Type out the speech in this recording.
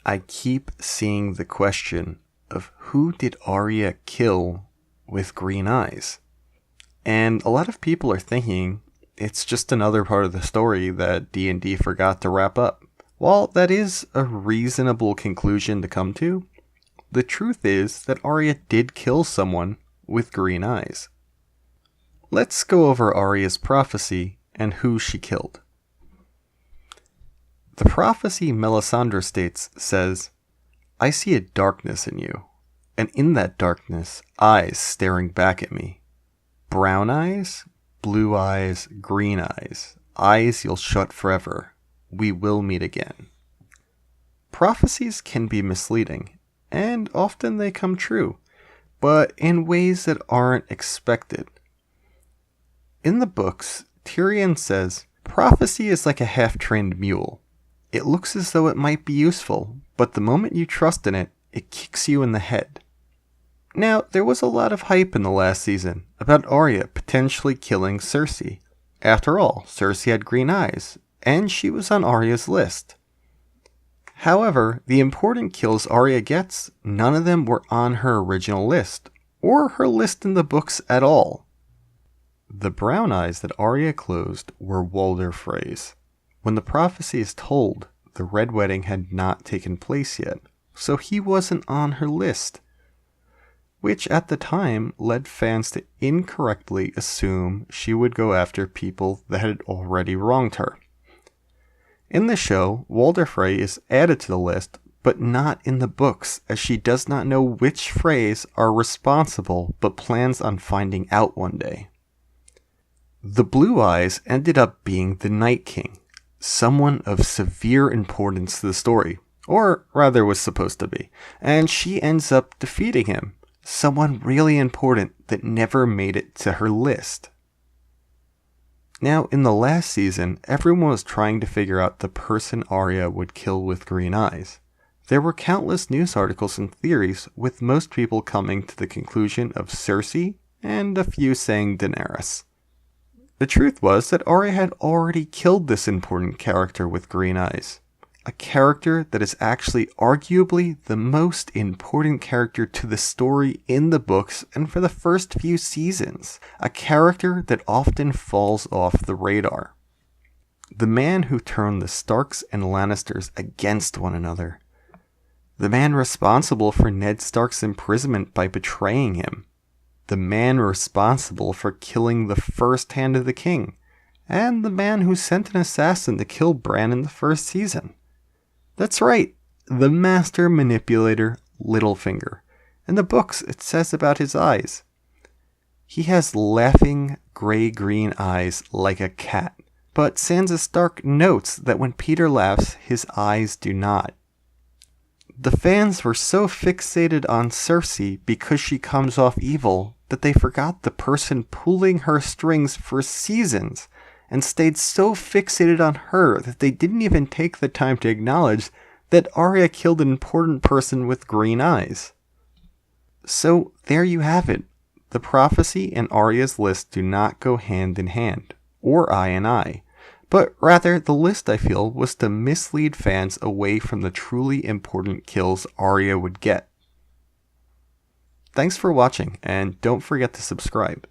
I keep seeing the question of who did Arya kill with green eyes? And a lot of people are thinking it's just another part of the story that D&D forgot to wrap up. While that is a reasonable conclusion to come to, the truth is that Arya did kill someone with green eyes. Let's go over Arya's prophecy and who she killed. The prophecy Melisandre states says, "I see a darkness in you, and in that darkness, eyes staring back at me. Brown eyes, blue eyes, green eyes, eyes you'll shut forever. We will meet again." Prophecies can be misleading, and often they come true, but in ways that aren't expected. In the books, Tyrion says, "Prophecy is like a half-trained mule. It looks as though it might be useful, but the moment you trust in it, it kicks you in the head." Now, there was a lot of hype in the last season about Arya potentially killing Cersei. After all, Cersei had green eyes, and she was on Arya's list. However, the important kills Arya gets, none of them were on her original list, or her list in the books at all. The brown eyes that Arya closed were Walder Frey's. When the prophecy is told, the Red Wedding had not taken place yet, so he wasn't on her list, which at the time led fans to incorrectly assume she would go after people that had already wronged her. In the show, Walder Frey is added to the list, but not in the books, as she does not know which Freys are responsible, but plans on finding out one day. The Blue Eyes ended up being the Night King, someone of severe importance to the story, or rather was supposed to be, and she ends up defeating him, someone really important that never made it to her list. Now, in the last season, everyone was trying to figure out the person Arya would kill with green eyes. There were countless news articles and theories, with most people coming to the conclusion of Cersei, and a few saying Daenerys. The truth was that Arya had already killed this important character with green eyes. A character that is actually arguably the most important character to the story in the books and for the first few seasons. A character that often falls off the radar. The man who turned the Starks and Lannisters against one another. The man responsible for Ned Stark's imprisonment by betraying him. The man responsible for killing the first Hand of the King, and the man who sent an assassin to kill Bran in the first season. That's right, the master manipulator Littlefinger. In the books, it says about his eyes. He has laughing gray-green eyes like a cat, but Sansa Stark notes that when Peter laughs, his eyes do not. The fans were so fixated on Cersei because she comes off evil that they forgot the person pulling her strings for seasons and stayed so fixated on her that they didn't even take the time to acknowledge that Arya killed an important person with green eyes. So there you have it. The prophecy and Arya's list do not go hand in hand, or eye in eye. But rather, the list, I feel, was to mislead fans away from the truly important kills Arya would get. Thanks for watching, and don't forget to subscribe.